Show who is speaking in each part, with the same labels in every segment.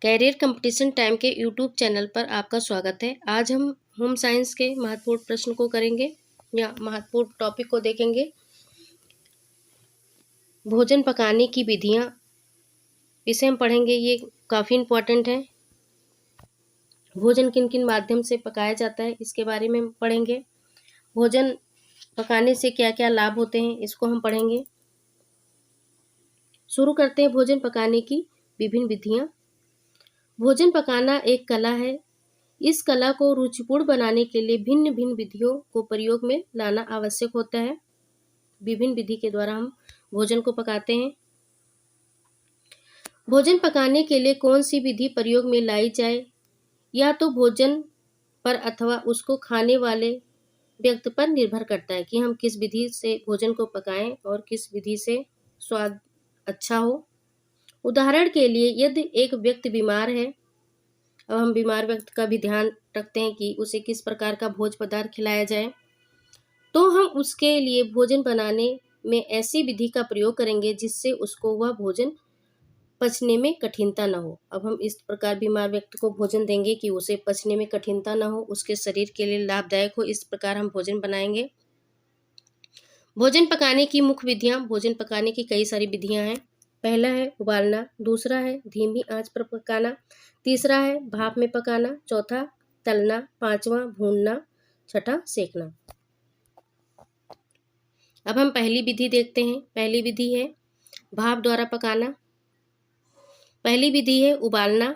Speaker 1: Career competition time के YouTube channel पर आपका स्वागत है। आज हम होम साइंस के महत्वपूर्ण प्रश्न को करेंगे या महत्वपूर्ण टॉपिक को देखेंगे। भोजन पकाने की विधियां, इसे हम पढ़ेंगे। ये काफ़ी इम्पोर्टेंट है। भोजन किन किन माध्यम से पकाया जाता है, इसके बारे में हम पढ़ेंगे। भोजन पकाने से क्या क्या लाभ होते हैं, इसको हम पढ़ेंगे। शुरू करते हैं भोजन पकाने की विभिन्न विधियां। भोजन पकाना एक कला है। इस कला को रुचिपूर्ण बनाने के लिए भिन्न भिन्न विधियों को प्रयोग में लाना आवश्यक होता है। विभिन्न विधि के द्वारा हम भोजन को पकाते हैं। भोजन पकाने के लिए कौन सी विधि प्रयोग में लाई जाए, या तो भोजन पर अथवा उसको खाने वाले व्यक्ति पर निर्भर करता है कि हम किस विधि से भोजन को पकाएं और किस विधि से स्वाद अच्छा हो। उदाहरण के लिए, यदि एक व्यक्ति बीमार है, अब हम बीमार व्यक्ति का भी ध्यान रखते हैं कि उसे किस प्रकार का भोज्य पदार्थ खिलाया जाए, तो हम उसके लिए भोजन बनाने में ऐसी विधि का प्रयोग करेंगे जिससे उसको वह भोजन पचने में कठिनता न हो। अब हम इस प्रकार बीमार व्यक्ति को भोजन देंगे कि उसे पचने में कठिनता न हो, उसके शरीर के लिए लाभदायक हो। इस प्रकार हम भोजन बनाएंगे। भोजन पकाने की मुख्य विधियां। भोजन पकाने की कई सारी विधियां हैं। पहला है उबालना, दूसरा है धीमी आंच पर पकाना, तीसरा है भाप में पकाना, चौथा तलना, पांचवा भूनना, छठा सेकना। अब हम पहली विधि देखते हैं। पहली विधि है भाप द्वारा पकाना। पहली विधि है उबालना।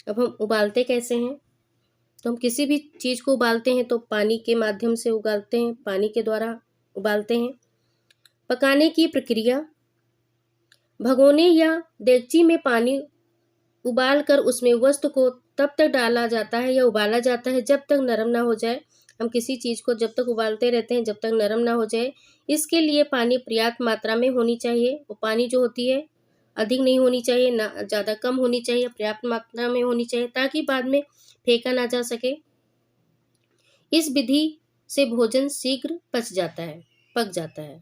Speaker 1: अब हम उबालते कैसे हैं, तो हम किसी भी चीज को उबालते हैं तो पानी के माध्यम से उबालते हैं, पानी के द्वारा उबालते हैं। पकाने की प्रक्रिया, भगोने या डेगची में पानी उबालकर उसमें वस्तु को तब तक डाला जाता है या उबाला जाता है जब तक नरम ना हो जाए। हम किसी चीज को जब तक उबालते रहते हैं जब तक नरम ना हो जाए। इसके लिए पानी पर्याप्त मात्रा में होनी चाहिए, और पानी जो होती है अधिक नहीं होनी चाहिए, ना ज़्यादा कम होनी चाहिए, पर्याप्त मात्रा में होनी चाहिए ताकि बाद में फेंका ना जा सके। इस विधि से भोजन शीघ्र पक जाता है।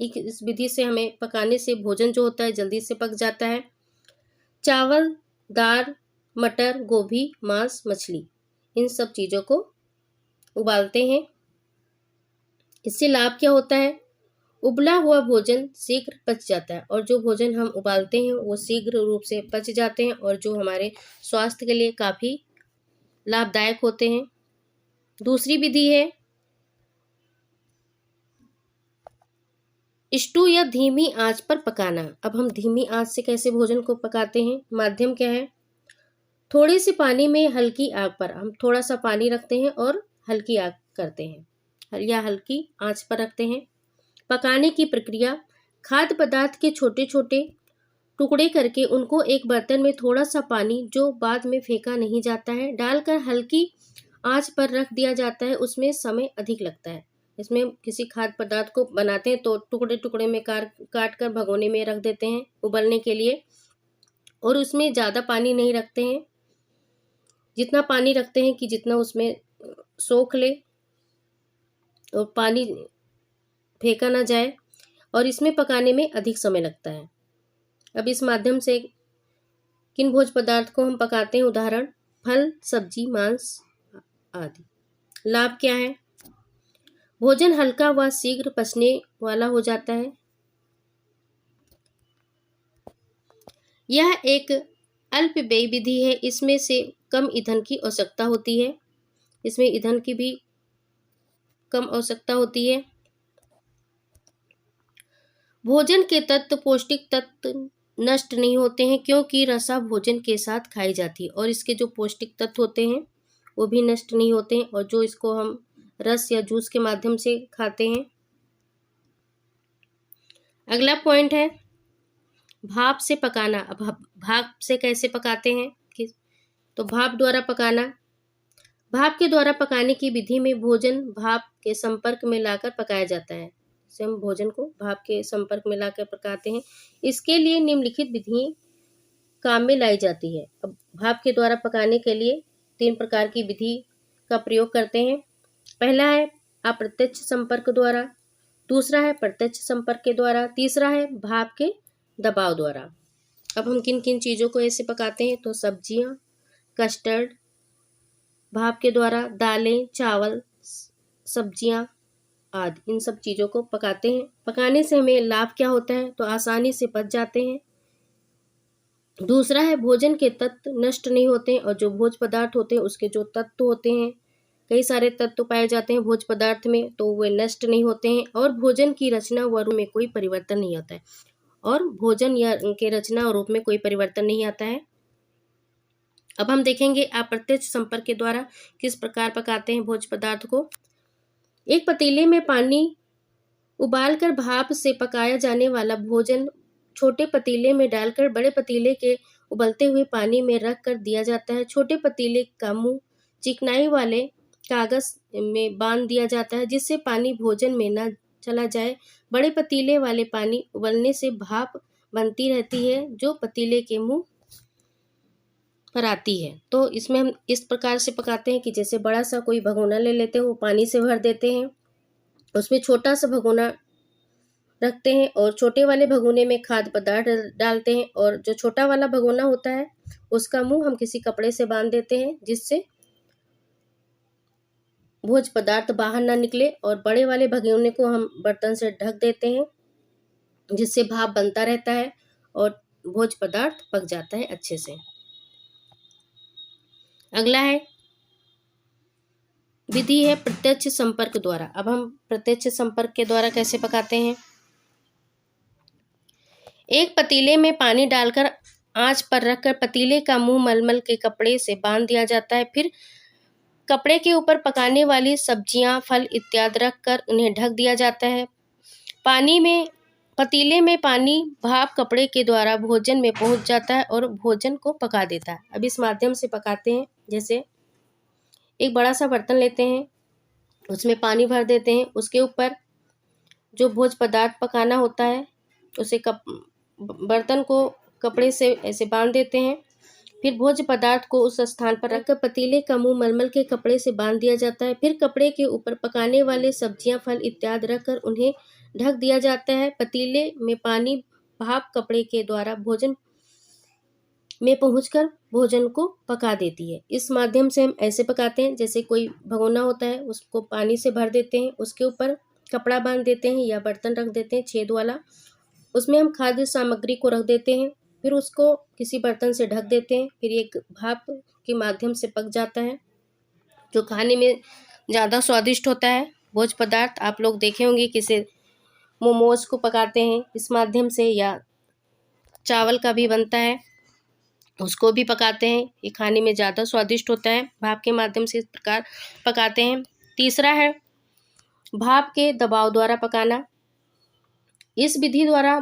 Speaker 1: इस विधि से हमें पकाने से भोजन जो होता है जल्दी से पक जाता है। चावल, दाल, मटर, गोभी, मांस, मछली, इन सब चीज़ों को उबालते हैं। इससे लाभ क्या होता है? उबला हुआ भोजन शीघ्र पच जाता है, और जो भोजन हम उबालते हैं वो शीघ्र रूप से पच जाते हैं और जो हमारे स्वास्थ्य के लिए काफ़ी लाभदायक होते हैं। दूसरी विधि है स्टू या धीमी आंच पर पकाना। अब हम धीमी आंच से कैसे भोजन को पकाते हैं? माध्यम क्या है? थोड़े से पानी में हल्की आग पर हम थोड़ा सा पानी रखते हैं और हल्की आग करते हैं या हल्की आंच पर रखते हैं। पकाने की प्रक्रिया, खाद्य पदार्थ के छोटे छोटे टुकड़े करके उनको एक बर्तन में थोड़ा सा पानी, जो बाद में फेंका नहीं जाता है, डालकर हल्की आंच पर रख दिया जाता है। उसमें समय अधिक लगता है। इसमें किसी खाद्य पदार्थ को बनाते हैं तो टुकड़े टुकड़े में काट कर भगोने में रख देते हैं उबलने के लिए, और उसमें ज़्यादा पानी नहीं रखते हैं। जितना पानी रखते हैं कि जितना उसमें सोख ले और पानी फेंका ना जाए, और इसमें पकाने में अधिक समय लगता है। अब इस माध्यम से किन भोज्य पदार्थ को हम पकाते हैं? उदाहरण, फल, सब्जी, मांस आदि। लाभ क्या है? भोजन हल्का व शीघ्र पचने वाला हो जाता है। यह एक अल्पव्ययी विधि है। इसमें से कम ईंधन की आवश्यकता होती है। इसमें ईंधन की भी कम आवश्यकता होती है। भोजन के तत्व, पौष्टिक तत्व नष्ट नहीं होते हैं क्योंकि रसा भोजन के साथ खाई जाती है, और इसके जो पौष्टिक तत्व होते हैं वो भी नष्ट नहीं होते हैं, और जो इसको हम रस या जूस के माध्यम से खाते हैं। अगला पॉइंट है भाप से पकाना। अब भाप से कैसे पकाते हैं? तो भाप द्वारा पकाना। भाप के द्वारा पकाने की विधि में भोजन भाप के संपर्क में लाकर पकाया जाता है। इसे हम भोजन को भाप के संपर्क में लाकर पकाते हैं। इसके लिए निम्नलिखित विधि काम में लाई जाती है। अब भाप के द्वारा पकाने के लिए 3 प्रकार की विधि का प्रयोग करते हैं। पहला है अप्रत्यक्ष संपर्क द्वारा, दूसरा है प्रत्यक्ष संपर्क के द्वारा, तीसरा है भाप के दबाव द्वारा। अब हम किन किन चीज़ों को ऐसे पकाते हैं, तो सब्जियां, कस्टर्ड, भाप के द्वारा दालें, चावल, सब्जियां आदि, इन सब चीज़ों को पकाते हैं। पकाने से हमें लाभ क्या होता है, तो आसानी से पच जाते हैं। दूसरा है भोजन के तत्व नष्ट नहीं होते हैं, और जो भोज्य पदार्थ होते हैं उसके जो तत्व होते हैं, कई सारे तत्व पाए जाते हैं भोज्य पदार्थ में, तो वे नष्ट नहीं होते हैं। और भोजन की रचना व रूप में कोई परिवर्तन नहीं आता है, और भोजन या उनके रचना और रूप में कोई परिवर्तन नहीं आता है। अब हम देखेंगे अप्रत्यक्ष संपर्क के द्वारा किस प्रकार पकाते हैं भोज्य पदार्थ को। एक पतीले में पानी उबालकर भाप से पकाया जाने वाला भोजन छोटे पतीले में डालकर बड़े पतीले के उबलते हुए पानी में रख कर दिया जाता है। छोटे पतीले का मुंह चिकनाई वाले कागज में बांध दिया जाता है, जिससे पानी भोजन में न चला जाए। बड़े पतीले वाले पानी उबलने से भाप बनती रहती है, जो पतीले के मुंह पर आती है। तो इसमें हम इस प्रकार से पकाते हैं कि जैसे बड़ा सा कोई भगोना ले लेते हैं, वो पानी से भर देते हैं, उसमें छोटा सा भगोना रखते हैं और छोटे वाले भगोने में खाद्य पदार्थ डालते हैं, और जो छोटा वाला भगोना होता है उसका मुंह हम किसी कपड़े से बांध देते हैं, जिससे भोज्य पदार्थ बाहर ना निकले। और बड़े वाले भगोने को हम बर्तन से ढक देते हैं, जिससे भाप बनता रहता है और भोज्य पदार्थ पक जाता है अच्छे से। अगला है विधि है प्रत्यक्ष संपर्क द्वारा। अब हम प्रत्यक्ष संपर्क के द्वारा कैसे पकाते हैं। एक पतीले में पानी डालकर आंच पर रखकर पतीले का मुंह मलमल के कपड़े से बांध दिया जाता है। फिर कपड़े के ऊपर पकाने वाली सब्जियां, फल इत्यादि रखकर उन्हें ढक दिया जाता है। पतीले में पानी भाप कपड़े के द्वारा भोजन में पहुंच जाता है और भोजन को पका देता है। अब इस माध्यम से पकाते हैं, जैसे एक बड़ा सा बर्तन लेते हैं, उसमें पानी भर देते हैं, उसके ऊपर जो भोज्य पदार्थ पकाना होता है उसे बर्तन को कपड़े से ऐसे बांध देते हैं। फिर भोज्य पदार्थ को उस स्थान पर रखकर पतीले का मुंह मलमल के कपड़े से बांध दिया जाता है। फिर कपड़े के ऊपर पकाने वाले सब्जियां, फल इत्यादि रखकर उन्हें ढक दिया जाता है। पतीले में पानी भाप कपड़े के द्वारा भोजन में पहुंचकर भोजन को पका देती है। इस माध्यम से हम ऐसे पकाते हैं, जैसे कोई भगोना होता है उसको पानी से भर देते हैं, उसके ऊपर कपड़ा बांध देते हैं या बर्तन रख देते हैं छेद वाला, उसमें हम खाद्य सामग्री को रख देते हैं, फिर उसको किसी बर्तन से ढक देते हैं। फिर एक भाप के माध्यम से पक जाता है, जो खाने में ज़्यादा स्वादिष्ट होता है। भोज्य पदार्थ आप लोग देखे होंगे, किसे मोमोज को पकाते हैं इस माध्यम से, या चावल का भी बनता है उसको भी पकाते हैं, ये खाने में ज़्यादा स्वादिष्ट होता है। भाप के माध्यम से इस प्रकार पकाते हैं। तीसरा है भाप के दबाव द्वारा पकाना। इस विधि द्वारा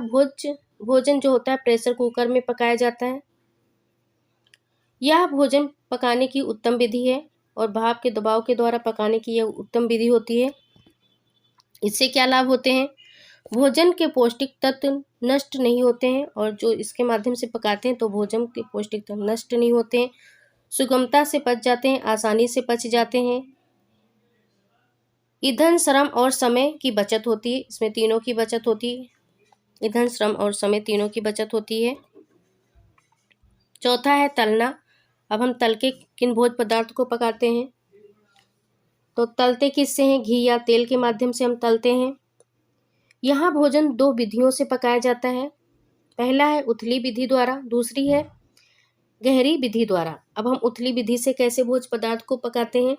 Speaker 1: भोजन जो होता है प्रेशर कुकर में पकाया जाता है। यह भोजन पकाने की उत्तम विधि है, और भाप के दबाव के द्वारा पकाने की यह उत्तम विधि होती है। इससे क्या लाभ होते हैं, भोजन के पौष्टिक तत्व नष्ट नहीं होते हैं, और जो इसके माध्यम से पकाते हैं तो भोजन के पौष्टिक तत्व नष्ट नहीं होते हैं, सुगमता से पच जाते हैं, आसानी से पच जाते हैं। ईंधन, श्रम और समय की बचत होती है, इसमें तीनों की बचत होती है, ईंधन, श्रम और समय तीनों की बचत होती है। चौथा है तलना। अब हम तल के किन भोज्य पदार्थ को पकाते हैं, तो तलते किससे हैं, घी या तेल के माध्यम से हम तलते हैं। यहाँ भोजन दो विधियों से पकाया जाता है। पहला है उथली विधि द्वारा, दूसरी है गहरी विधि द्वारा। अब हम उथली विधि से कैसे भोज्य पदार्थ को पकाते हैं।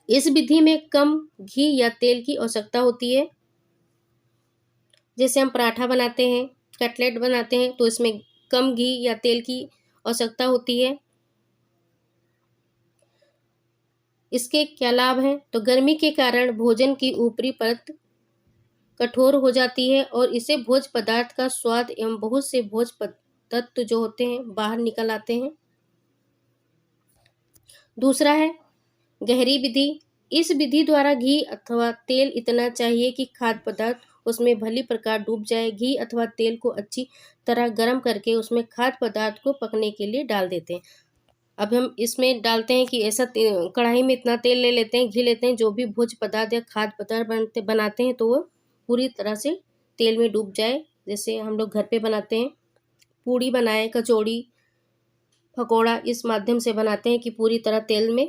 Speaker 1: इस विधि में कम घी या तेल की आवश्यकता होती है। जैसे हम पराठा बनाते हैं, कटलेट बनाते हैं, तो इसमें कम घी या तेल की आवश्यकता होती है। इसके क्या लाभ हैं, तो गर्मी के कारण भोजन की ऊपरी परत कठोर हो जाती है, और इससे भोज्य पदार्थ का स्वाद एवं बहुत से भोज्य तत्व जो होते हैं बाहर निकल आते हैं। दूसरा है गहरी विधि। इस विधि द्वारा घी अथवा तेल इतना चाहिए कि खाद्य पदार्थ उसमें भली प्रकार डूब जाए। घी अथवा तेल को अच्छी तरह गर्म करके उसमें खाद्य पदार्थ को पकने के लिए डाल देते हैं। अब हम इसमें डालते हैं कि ऐसा कढ़ाई में इतना तेल ले लेते हैं, घी लेते हैं, जो भी भोज्य पदार्थ या खाद्य पदार्थ बनाते हैं तो वो पूरी तरह से तेल में डूब जाए। जैसे हम लोग घर पे बनाते हैं, पूड़ी बनाए, कचौड़ी, पकौड़ा इस माध्यम से बनाते हैं कि पूरी तरह तेल में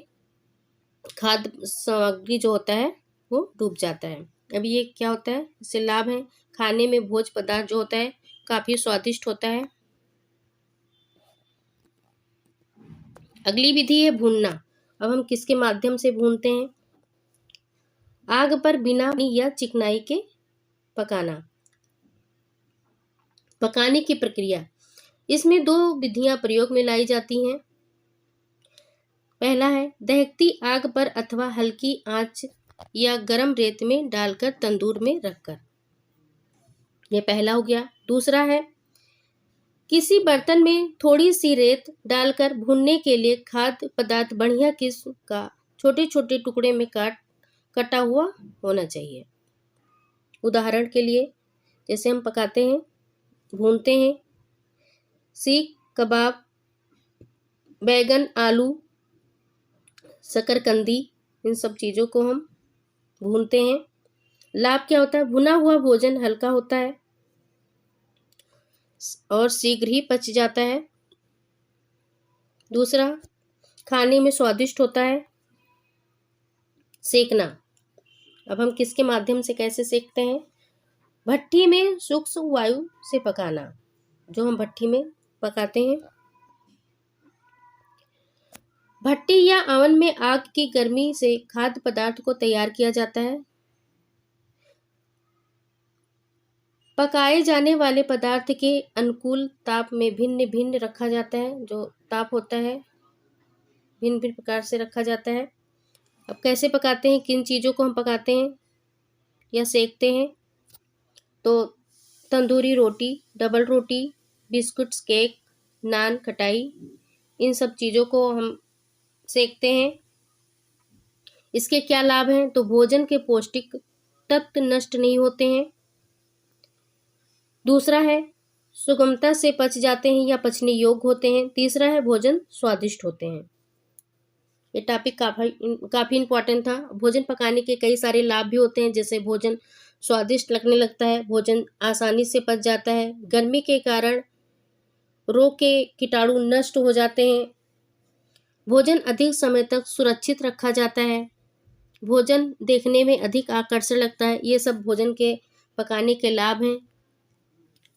Speaker 1: खाद्य सामग्री जो होता है वो डूब जाता है। अब ये क्या होता है, इससे लाभ है, खाने में भोज पदार्थ जो होता है काफ़ी स्वादिष्ट होता है। अगली विधि है भूनना। अब हम किसके माध्यम से भूनते हैं, आग पर बिना या चिकनाई के पकाना। पकाने की प्रक्रिया, इसमें 2 विधियां प्रयोग में लाई जाती हैं। पहला है दहकती आग पर अथवा हल्की आंच या गरम रेत में डालकर तंदूर में रखकर, यह पहला हो गया। दूसरा है किसी बर्तन में थोड़ी सी रेत डालकर भूनने के लिए खाद्य पदार्थ बढ़िया किस्म का छोटे छोटे टुकड़े में कटा हुआ होना चाहिए। उदाहरण के लिए जैसे हम पकाते हैं, भूनते हैं, सीख कबाब, बैगन, आलू, शकरकंदी, इन सब चीज़ों को हम भूनते हैं। लाभ क्या होता है, भुना हुआ भोजन हल्का होता है और शीघ्र ही पच जाता है। दूसरा, खाने में स्वादिष्ट होता है। सेकना, अब हम किसके माध्यम से कैसे सेकते हैं, भट्ठी में सूक्ष्म वायु से पकाना, जो हम भट्ठी में पकाते हैं। भट्टी या अवन में आग की गर्मी से खाद्य पदार्थ को तैयार किया जाता है। पकाए जाने वाले पदार्थ के अनुकूल ताप में भिन्न भिन्न रखा जाता है, जो ताप होता है भिन्न भिन्न प्रकार से रखा जाता है। अब कैसे पकाते हैं, किन चीज़ों को हम पकाते हैं या सेकते हैं, तो तंदूरी रोटी, डबल रोटी, बिस्कुट्स, केक, नान, खटाई, इन सब चीज़ों को हम सेकते हैं। इसके क्या लाभ हैं, तो भोजन के पौष्टिक तत्व नष्ट नहीं होते हैं। दूसरा है सुगमता से पच जाते हैं या पचने योग्य होते हैं। तीसरा है भोजन स्वादिष्ट होते हैं। ये टॉपिक काफ़ी इम्पोर्टेंट था। भोजन पकाने के कई सारे लाभ भी होते हैं, जैसे भोजन स्वादिष्ट लगने लगता है, भोजन आसानी से पच जाता है, गर्मी के कारण रोग के कीटाणु नष्ट हो जाते हैं, भोजन अधिक समय तक सुरक्षित रखा जाता है, भोजन देखने में अधिक आकर्षक लगता है। ये सब भोजन के पकाने के लाभ हैं।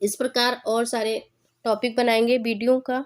Speaker 1: इस प्रकार और सारे टॉपिक बनाएंगे वीडियो का।